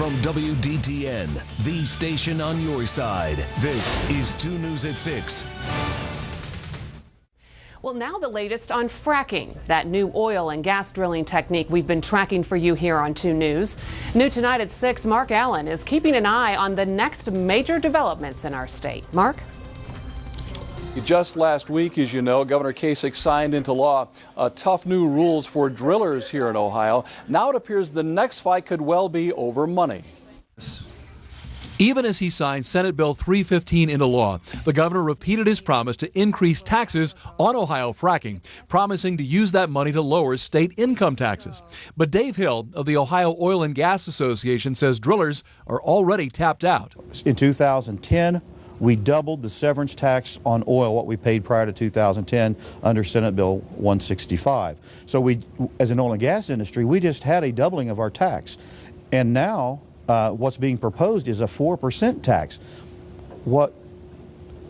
From WDTN, the station on your side, this is 2 News at 6. Well, now the latest on fracking, that new oil and gas drilling technique we've been tracking for you here on 2 News. New tonight at 6, Mark Allen is keeping an eye on the next major developments in our state. Mark? Just last week, as you know, Governor Kasich signed into law tough new rules for drillers here in Ohio. Now it appears the next fight could well be over money. Even as he signed Senate Bill 315 into law, the governor repeated his promise to increase taxes on Ohio fracking, promising to use that money to lower state income taxes. But Dave Hill of the Ohio Oil and Gas Association says drillers are already tapped out. In 2010, we doubled the severance tax on oil, what we paid prior to 2010 under Senate Bill 165. So we, as an oil and gas industry, we just had a doubling of our tax. And now what's being proposed is a 4% tax. What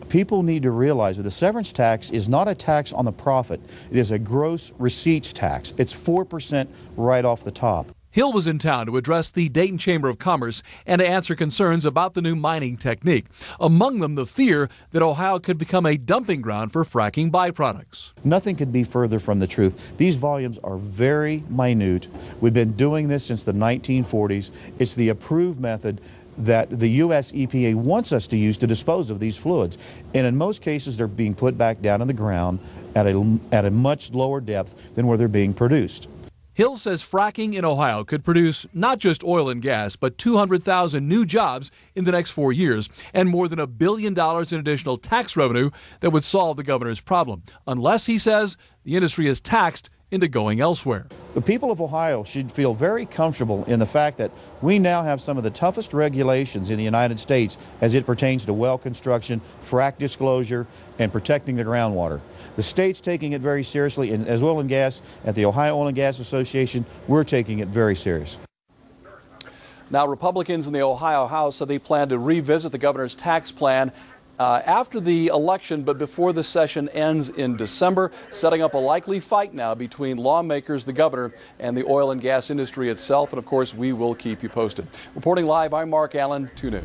people need to realize is the severance tax is not a tax on the profit. It is a gross receipts tax. It's 4% right off the top. Hill was in town to address the Dayton Chamber of Commerce and to answer concerns about the new mining technique. Among them, the fear that Ohio could become a dumping ground for fracking byproducts. Nothing could be further from the truth. These volumes are very minute. We've been doing this since the 1940s. It's the approved method that the U.S. EPA wants us to use to dispose of these fluids. And in most cases, they're being put back down in the ground at a much lower depth than where they're being produced. Hill says fracking in Ohio could produce not just oil and gas, but 200,000 new jobs in the next 4 years and more than $1 billion in additional tax revenue that would solve the governor's problem, unless, he says, the industry is taxed into going elsewhere. The people of Ohio should feel very comfortable in the fact that we now have some of the toughest regulations in the United States as it pertains to well construction, frac disclosure, and protecting the groundwater. The state's taking it very seriously, and as oil and gas, at the Ohio Oil and Gas Association, we're taking it very serious. Now, Republicans in the Ohio House said they plan to revisit the governor's tax plan after the election, but before the session ends in December, setting up a likely fight now between lawmakers, the governor, and the oil and gas industry itself. And of course, we will keep you posted. Reporting live, I'm Mark Allen, 2 News.